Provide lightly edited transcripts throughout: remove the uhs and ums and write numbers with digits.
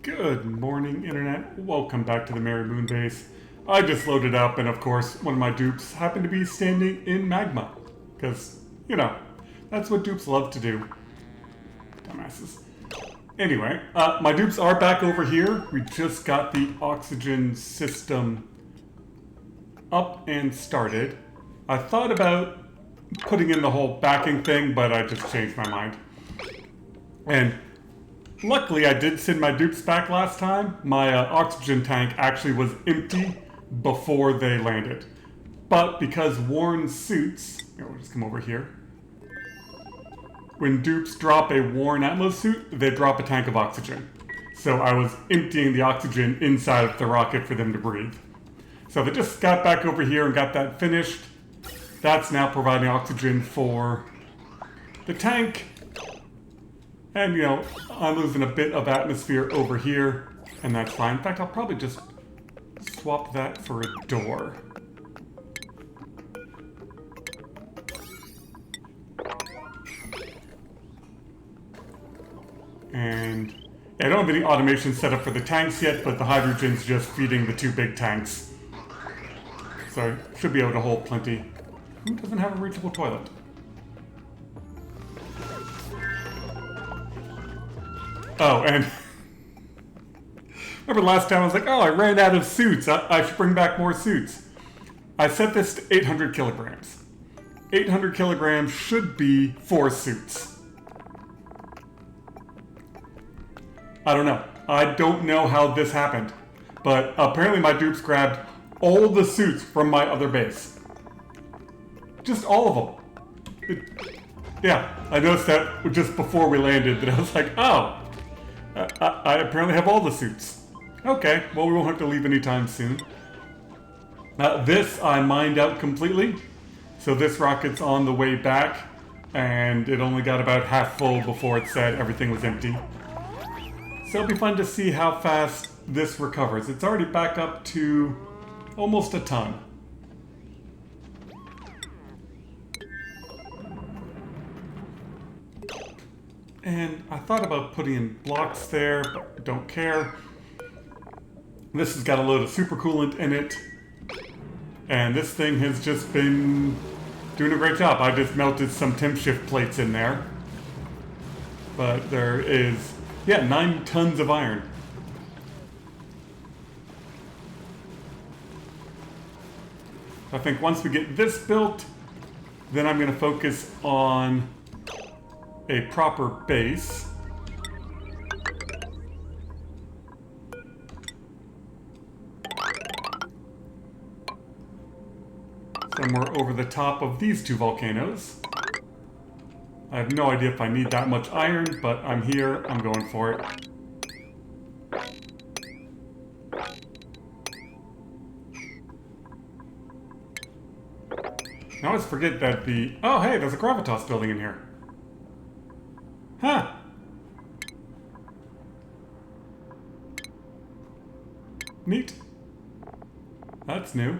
Good morning, Internet. Welcome back to the Merry Moonbase. I just loaded up, and of course, one of my dupes happened to be standing in magma. Because, that's what dupes love to do. Dumbasses. Anyway, my dupes are back over here. We just got the oxygen system up and started. I thought about putting in the whole backing thing, but I just changed my mind. And luckily, I did send my dupes back last time. My oxygen tank actually was empty before they landed. But because worn suits... we'll just come over here. When dupes drop a worn Atmos suit, they drop a tank of oxygen. So I was emptying the oxygen inside of the rocket for them to breathe. So they just got back over here and got that finished. That's now providing oxygen for the tank. And, I'm losing a bit of atmosphere over here, and that's fine. In fact, I'll probably just swap that for a door. And I don't have any automation set up for the tanks yet, but the hydrogen's just feeding the two big tanks. So I should be able to hold plenty. Who doesn't have a reachable toilet? Oh, and remember last time I was like, I ran out of suits. I should bring back more suits. I set this to 800 kilograms. 800 kilograms should be 4 suits. I don't know. I don't know how this happened. But apparently my dupes grabbed all the suits from my other base. Just all of them. Yeah, I noticed that just before we landed that I was like, I apparently have all the suits. Okay, well we won't have to leave anytime soon. This I mined out completely. So this rocket's on the way back, and it only got about half full before it said everything was empty. So it'll be fun to see how fast this recovers. It's already back up to almost a ton. And I thought about putting in blocks there, but don't care. This has got a load of supercoolant in it. And this thing has just been doing a great job. I just melted some temp shift plates in there. But there is, 9 tons of iron. I think once we get this built, then I'm going to focus on a proper base. Somewhere over the top of these 2 volcanoes. I have no idea if I need that much iron, but I'm here, I'm going for it. I always forget that oh hey, there's a gravitas building in here. Huh. Neat. That's new.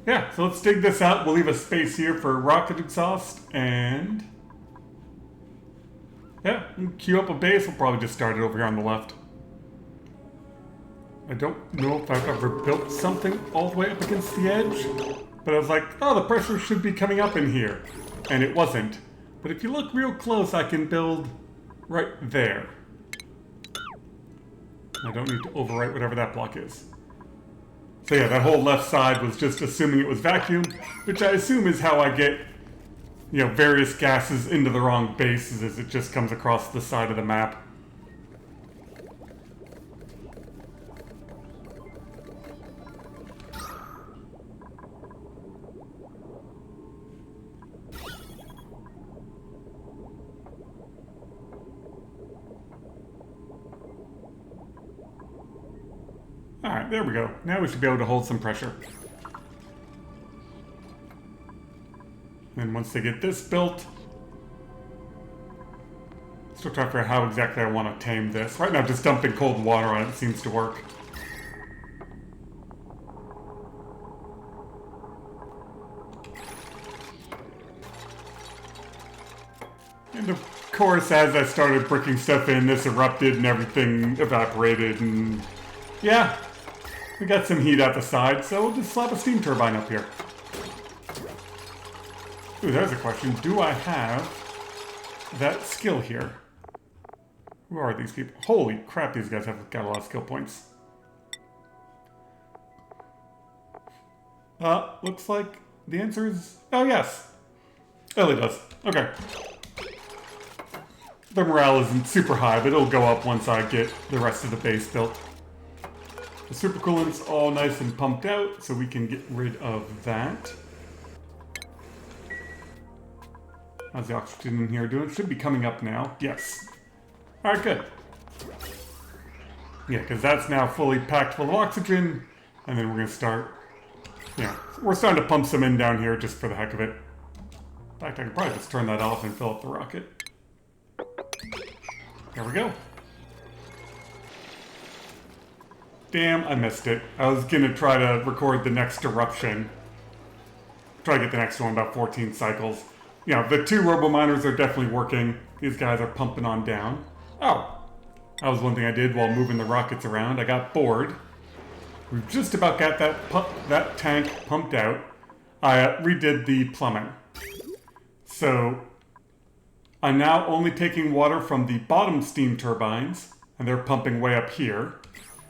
Yeah, so let's dig this out. We'll leave a space here for rocket exhaust, and queue up a base. We'll probably just start it over here on the left. I don't know if I've ever built something all the way up against the edge, but I was like, the pressure should be coming up in here. And it wasn't. But if you look real close, I can build right there. I don't need to overwrite whatever that block is. So that whole left side was just assuming it was vacuum, which I assume is how I get, various gases into the wrong bases as it just comes across the side of the map. Alright, there we go. Now we should be able to hold some pressure. And once they get this built, still trying to figure out how exactly I want to tame this. Right now, just dumping cold water on it seems to work. And of course, as I started bricking stuff in, this erupted and everything evaporated, and yeah, we got some heat out the side, so we'll just slap a steam turbine up here. Ooh, there's a question. Do I have that skill here? Who are these people? Holy crap, these guys have got a lot of skill points. Looks like the answer is... Oh, yes. Ellie does. Okay. The morale isn't super high, but it'll go up once I get the rest of the base built. The supercoolant's all nice and pumped out, so we can get rid of that. How's the oxygen in here doing? Should be coming up now. Yes. Alright, good. Yeah, because that's now fully packed full of oxygen, and then we're going to start... Yeah, we're starting to pump some in down here just for the heck of it. In fact, I could probably just turn that off and fill up the rocket. There we go. Damn, I missed it. I was going to try to record the next eruption. Try to get the next one about 14 cycles. You know, the two robo-miners are definitely working. These guys are pumping on down. Oh, that was one thing I did while moving the rockets around. I got bored. We've just about got that tank pumped out. I redid the plumbing. So I'm now only taking water from the bottom steam turbines, and they're pumping way up here,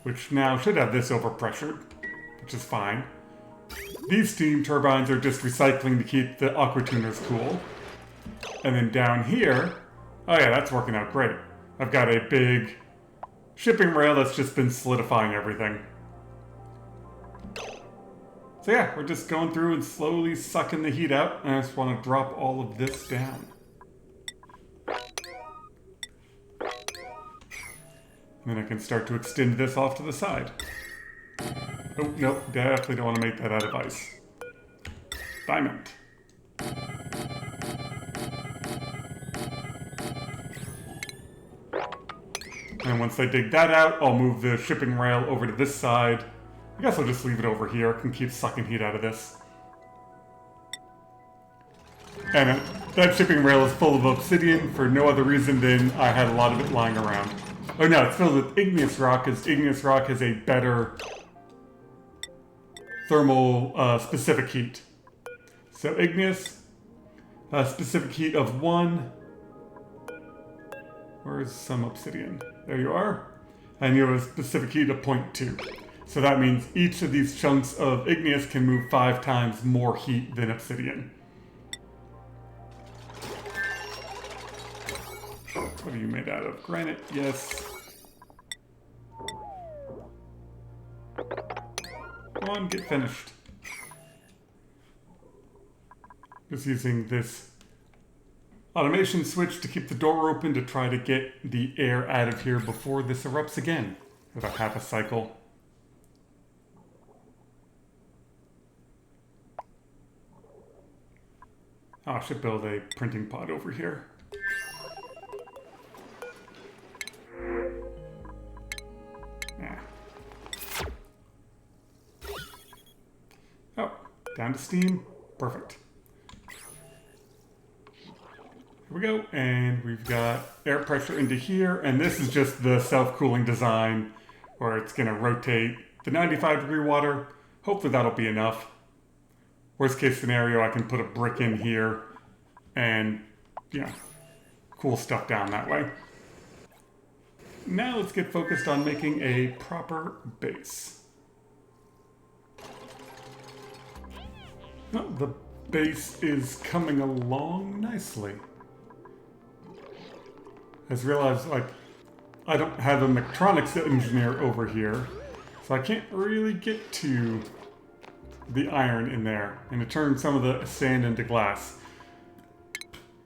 which now should have this overpressured, which is fine. These steam turbines are just recycling to keep the aqua tuners cool. And then down here, oh yeah, that's working out great. I've got a big shipping rail that's just been solidifying everything. So yeah, we're just going through and slowly sucking the heat out, and I just want to drop all of this down. And then I can start to extend this off to the side. Oh, nope, definitely don't want to make that out of ice. Diamond. And once I dig that out, I'll move the shipping rail over to this side. I guess I'll just leave it over here. I can keep sucking heat out of this. And that shipping rail is full of obsidian for no other reason than I had a lot of it lying around. Oh no, it's filled with igneous rock, because igneous rock has a better thermal specific heat. So igneous, specific heat of 1. Where's some obsidian? There you are. And you have a specific heat of 0.2. So that means each of these chunks of igneous can move 5 times more heat than obsidian. What are you made out of? Granite? Yes. Come on, get finished. Just using this automation switch to keep the door open to try to get the air out of here before this erupts again. About half a cycle. Oh, I should build a printing pod over here. Nah. Oh, down to steam. Perfect. Here we go, and we've got air pressure into here, and this is just the self-cooling design where it's going to rotate the 95-degree water. Hopefully that'll be enough. Worst case scenario, I can put a brick in here and, cool stuff down that way. Now let's get focused on making a proper base. Oh, the base is coming along nicely. I just realized, I don't have a electronics engineer over here, so I can't really get to the iron in there, and to turn some of the sand into glass.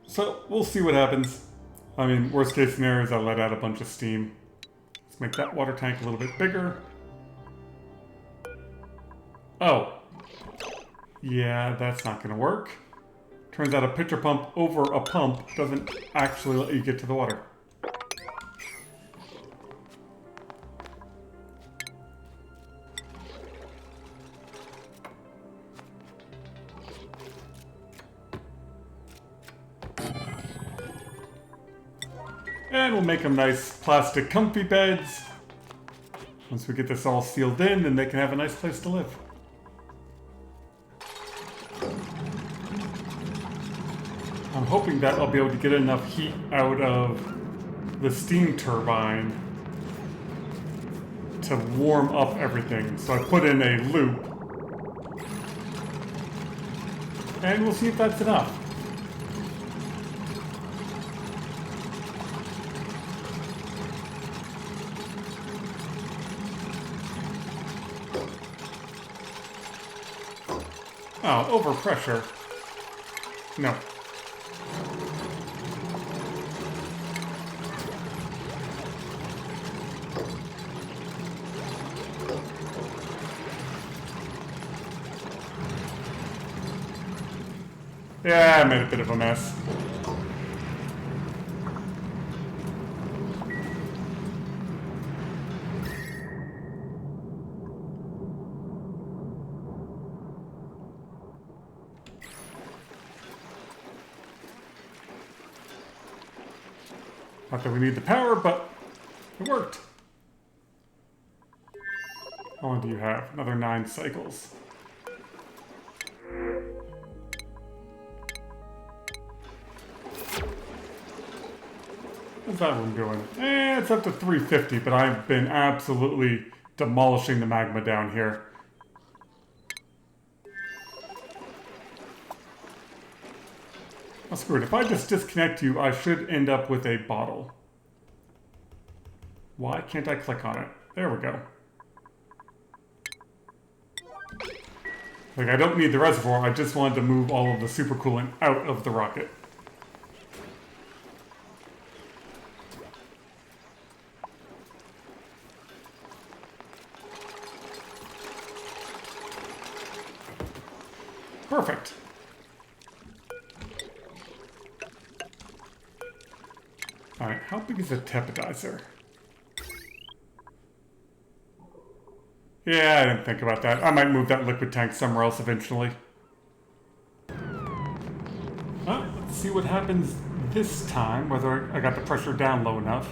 So, we'll see what happens. I mean, worst case scenario is I let out a bunch of steam. Let's make that water tank a little bit bigger. Oh. Yeah, that's not going to work. Turns out a pitcher pump over a pump doesn't actually let you get to the water. And we'll make them nice plastic comfy beds. Once we get this all sealed in, then they can have a nice place to live. I'm hoping that I'll be able to get enough heat out of the steam turbine to warm up everything. So I put in a loop. And we'll see if that's enough. Oh, overpressure. No. Yeah, I made a bit of a mess. Not that we need the power, but it worked. How long do you have? Another 9 cycles. How's that one going? It's up to 350, but I've been absolutely demolishing the magma down here. Oh, screw it. If I just disconnect you, I should end up with a bottle. Why can't I click on it? There we go. Like, I don't need the reservoir, I just wanted to move all of the supercoolant out of the rocket. Perfect. Alright, how big is a tepidizer? Yeah, I didn't think about that. I might move that liquid tank somewhere else eventually. Well, let's see what happens this time, whether I got the pressure down low enough.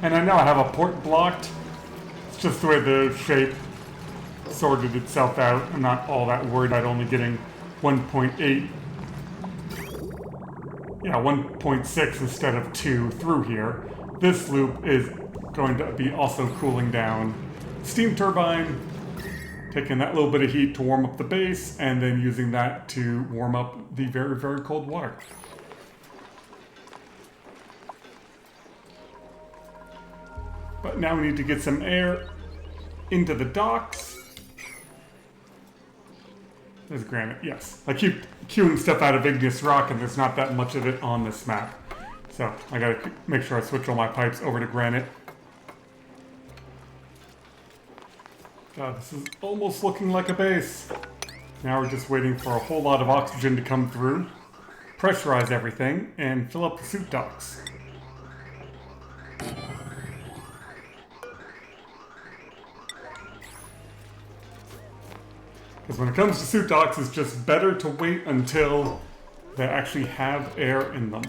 And I know I have a port blocked. It's just the way the shape sorted itself out. I'm not all that worried about only getting 1.8. Yeah, 1.6 instead of 2 through here. This loop is going to be also cooling down steam turbine, taking that little bit of heat to warm up the base, and then using that to warm up the very, very cold water. But now we need to get some air into the docks. There's granite, yes. I keep queuing stuff out of igneous rock and there's not that much of it on this map. So I gotta make sure I switch all my pipes over to granite. God, this is almost looking like a base. Now we're just waiting for a whole lot of oxygen to come through, pressurize everything, and fill up the suit docks. Because when it comes to suit docks, it's just better to wait until they actually have air in them.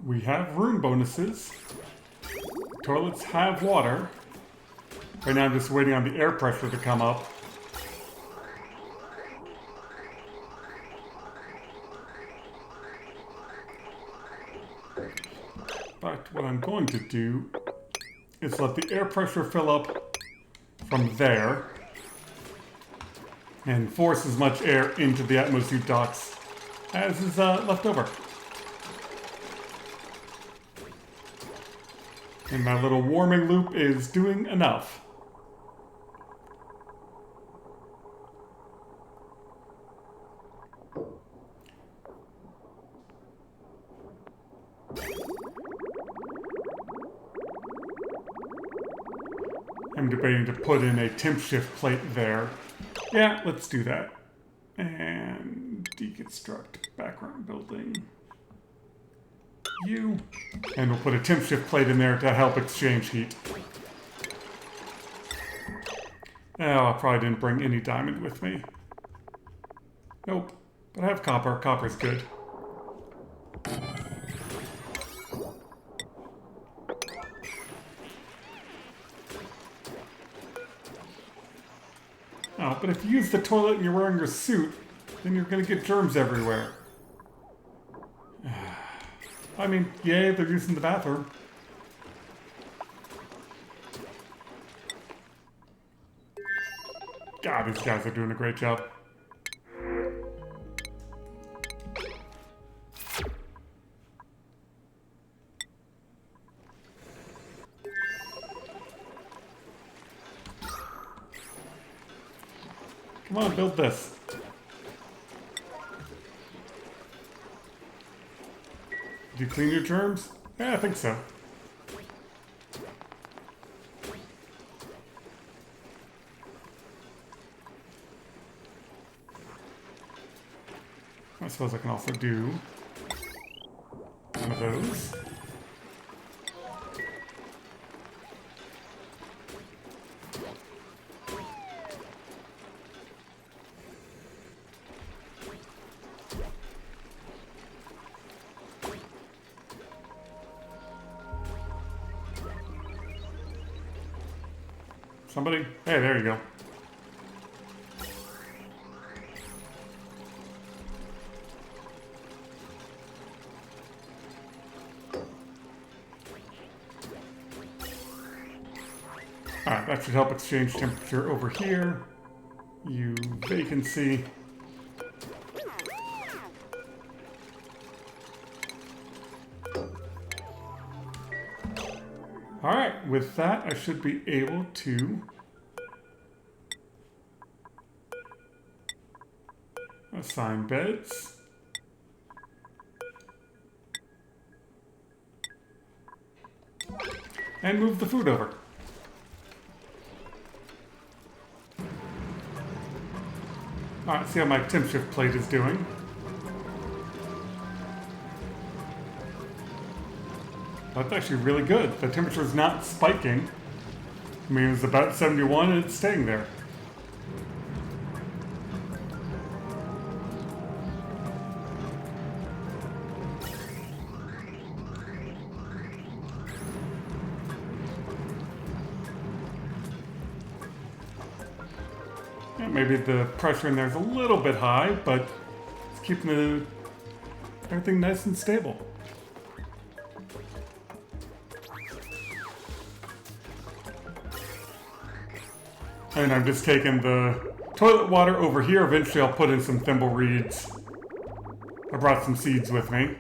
We have room bonuses. Toilets have water. Right now I'm just waiting on the air pressure to come up. But what I'm going to do is let the air pressure fill up from there and force as much air into the atmosphere docks as is left over. And my little warming loop is doing enough. I'm debating to put in a temp shift plate there. Yeah, let's do that. And deconstruct background building. You. And we'll put a temp shift plate in there to help exchange heat. Oh, I probably didn't bring any diamond with me. Nope. But I have copper. Copper's good. Oh, but if you use the toilet and you're wearing your suit, then you're going to get germs everywhere. I mean, yay, they're using the bathroom. God, these guys are doing a great job. Come on, build this. Did you clean your germs? Yeah, I think so. I suppose I can also do one of those. Somebody? Hey, there you go. Alright, that should help exchange temperature over here. You vacancy. Alright, with that I should be able to assign beds. And move the food over. Alright, see how my temp shift plate is doing. That's actually really good. The temperature is not spiking. I mean, it's about 71 and it's staying there. Yeah, maybe the pressure in there is a little bit high, but it's keeping everything nice and stable. And I'm just taking the toilet water over here. Eventually I'll put in some thimble reeds. I brought some seeds with me.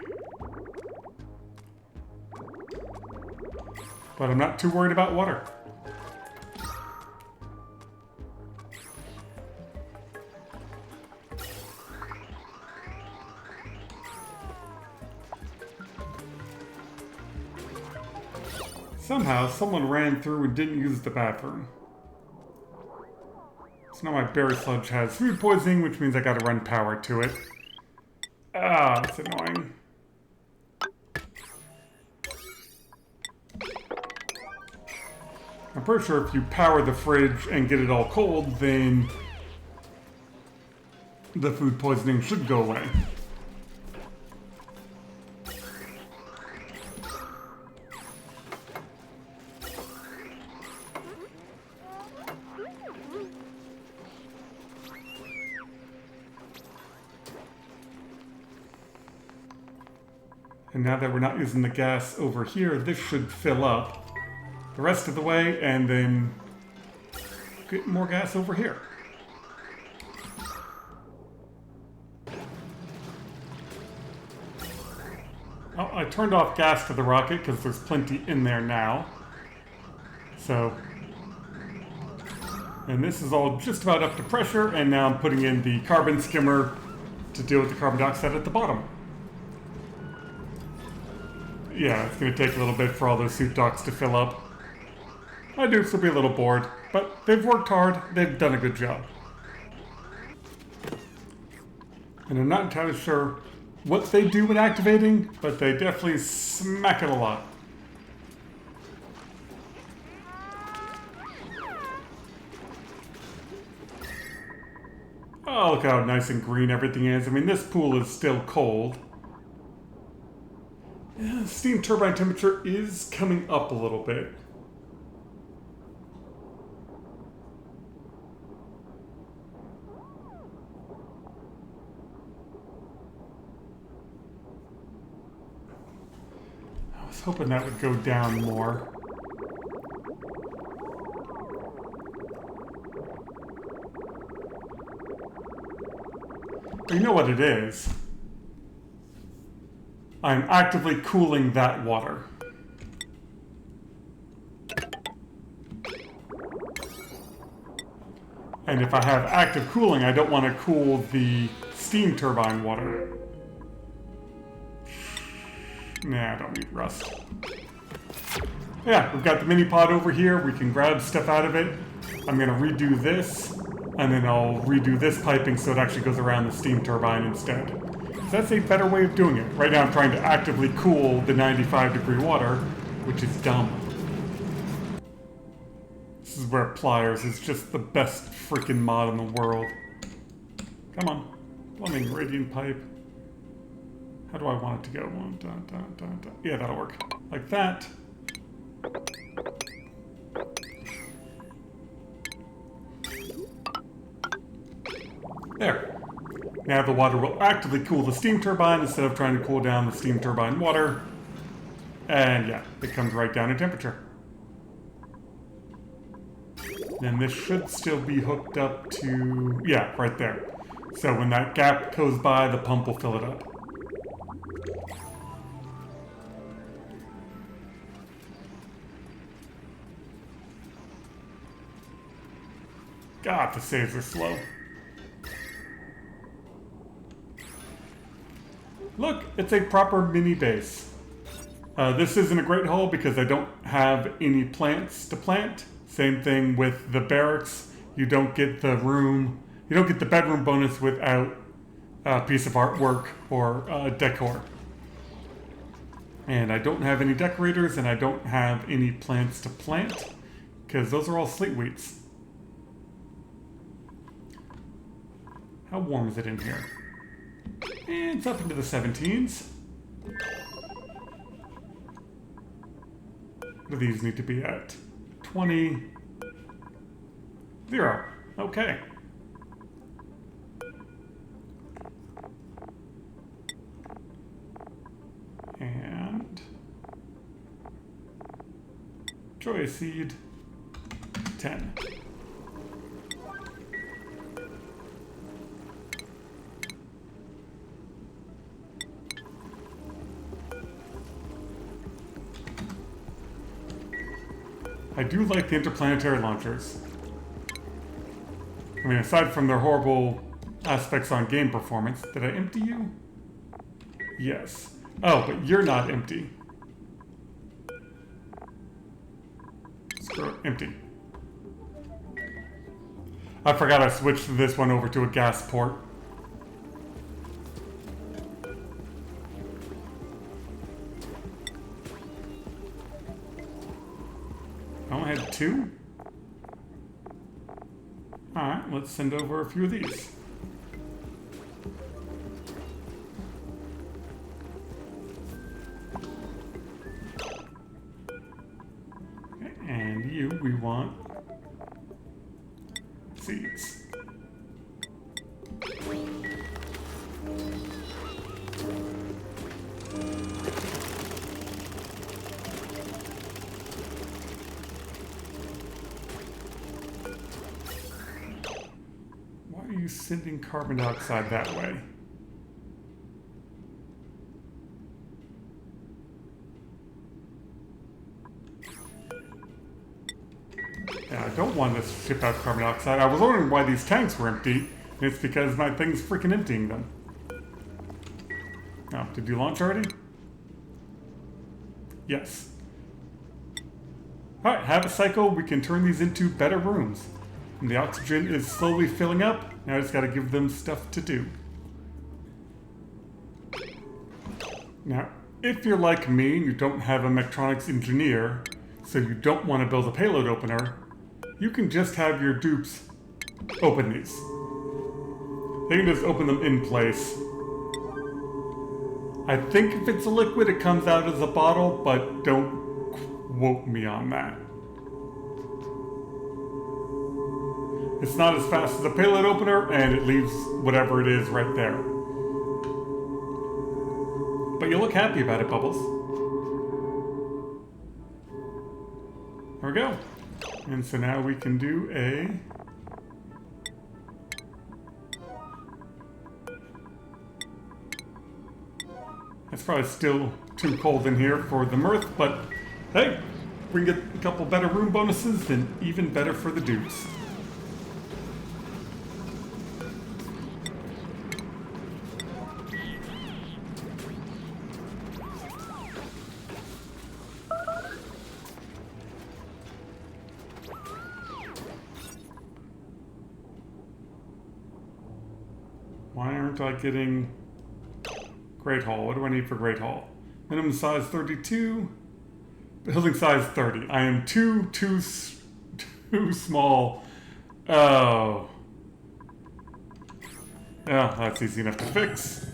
But I'm not too worried about water. Somehow someone ran through and didn't use the bathroom. So now my berry sludge has food poisoning, which means I gotta run power to it. Ah, that's annoying. I'm pretty sure if you power the fridge and get it all cold, then the food poisoning should go away. And now that we're not using the gas over here, this should fill up the rest of the way and then get more gas over here. Oh, I turned off gas to the rocket because there's plenty in there now. So, and this is all just about up to pressure, and now I'm putting in the carbon skimmer to deal with the carbon dioxide at the bottom. Yeah, it's going to take a little bit for all those suit docks to fill up. My dupes will be a little bored. But they've worked hard. They've done a good job. And I'm not entirely sure what they do when activating, but they definitely smack it a lot. Oh, look how nice and green everything is. I mean, this pool is still cold. Yeah, steam turbine temperature is coming up a little bit. I was hoping that would go down more. But you know what it is? I'm actively cooling that water. And if I have active cooling, I don't want to cool the steam turbine water. Nah, I don't need rust. Yeah, we've got the mini pod over here. We can grab stuff out of it. I'm going to redo this, and then I'll redo this piping so it actually goes around the steam turbine instead. So that's a better way of doing it. Right now I'm trying to actively cool the 95-degree water, which is dumb. This is where Pliers is just the best freaking mod in the world. Come on. Plumbing, radiant pipe. How do I want it to go? Yeah, that'll work. Like that. There. Now the water will actively cool the steam turbine instead of trying to cool down the steam turbine water. And yeah, it comes right down in temperature. And this should still be hooked up to... yeah, right there. So when that gap goes by, the pump will fill it up. God, the saves are slow. Look, it's a proper mini base. This isn't a great hole because I don't have any plants to plant. Same thing with the barracks. You don't get the room, you don't get the bedroom bonus without a piece of artwork or decor. And I don't have any decorators and I don't have any plants to plant because those are all sleet wheats. How warm is it in here? It's up into the 17s. What do these need to be at? 20. 0. Okay. And joy seed 10. I do like the interplanetary launchers. I mean, aside from their horrible aspects on game performance, did I empty you? Yes. Oh, but you're not empty. Screw it, empty. I forgot I switched this one over to a gas port. I only had 2? Alright, let's send over a few of these. Okay, and you, we want seeds. Sending carbon dioxide that way. Yeah, I don't want to ship out carbon dioxide. I was wondering why these tanks were empty, and it's because my thing's freaking emptying them. Oh, did you launch already? Yes. Alright, have a cycle. We can turn these into better rooms. And the oxygen is slowly filling up. Now I just gotta give them stuff to do. Now, if you're like me and you don't have a mechatronics engineer, so you don't want to build a payload opener, you can just have your dupes open these. They can just open them in place. I think if it's a liquid, it comes out as a bottle, but don't quote me on that. It's not as fast as a payload opener, and it leaves whatever it is right there. But you look happy about it, Bubbles. There we go. And so now we can do a... It's probably still too cold in here for the mirth, but hey, we can get a couple better room bonuses, then even better for the dupes. Why aren't I getting Great Hall? What do I need for Great Hall? Minimum size 32, building size 30. I am too small. Oh. Yeah, that's easy enough to fix.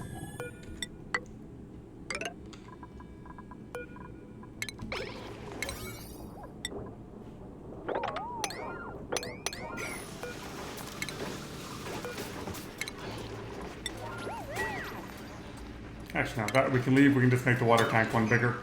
Actually, now that we can leave, we can just make the water tank one bigger.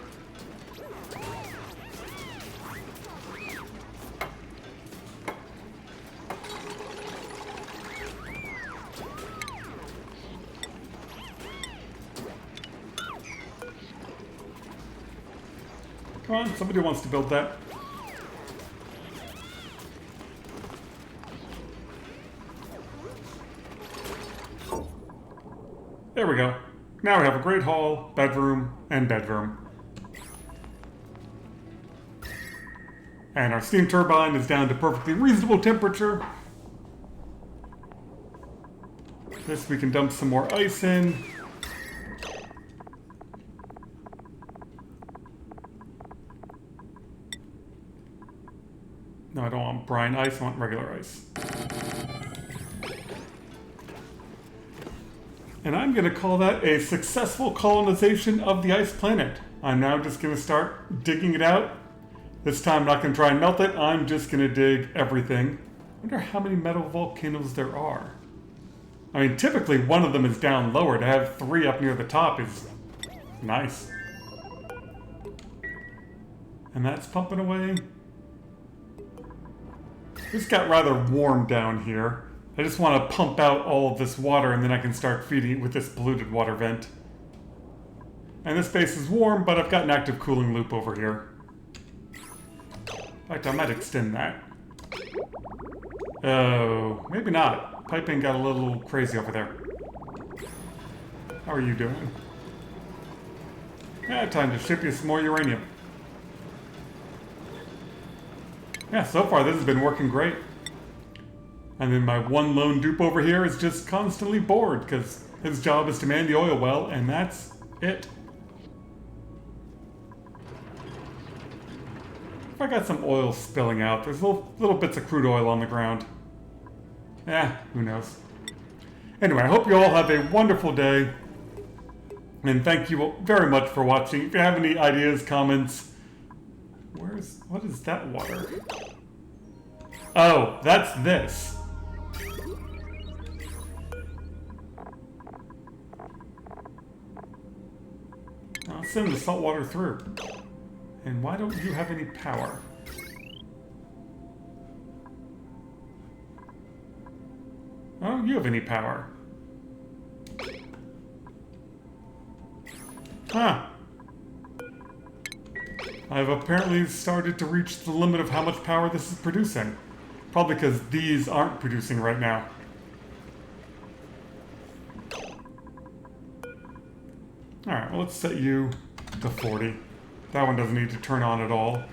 Come on, somebody wants to build that. There we go. Now we have a great hall, bedroom, and bedroom. And our steam turbine is down to perfectly reasonable temperature. This we can dump some more ice in. No, I don't want brine ice, I want regular ice. And I'm going to call that a successful colonization of the ice planet. I'm now just going to start digging it out. This time I'm not going to try and melt it, I'm just going to dig everything. I wonder how many metal volcanoes there are. I mean, typically one of them is down lower. To have 3 up near the top is nice. And that's pumping away. This got rather warm down here. I just want to pump out all of this water and then I can start feeding it with this polluted water vent. And this base is warm, but I've got an active cooling loop over here. In fact, I might extend that. Oh, maybe not. Piping got a little crazy over there. How are you doing? Yeah, time to ship you some more uranium. Yeah, so far this has been working great. And then my one lone dupe over here is just constantly bored because his job is to man the oil well, and that's it. If I got some oil spilling out, there's little bits of crude oil on the ground. Who knows. Anyway, I hope you all have a wonderful day. And thank you very much for watching. If you have any ideas, comments... What is that water? Oh, that's this. I'll send the salt water through. And why don't you have any power? Oh, you have any power? Huh. I've apparently started to reach the limit of how much power this is producing. Probably because these aren't producing right now. Alright, well, let's set you to 40. That one doesn't need to turn on at all.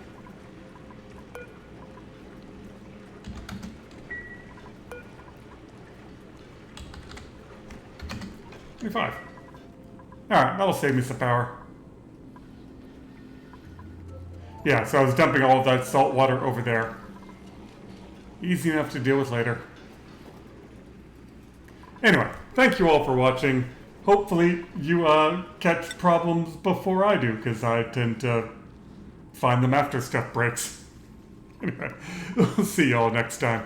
25. Alright, that'll save me some power. Yeah, so I was dumping all of that salt water over there. Easy enough to deal with later. Anyway, thank you all for watching. Hopefully you catch problems before I do, because I tend to find them after stuff breaks. Anyway, we'll see y'all next time.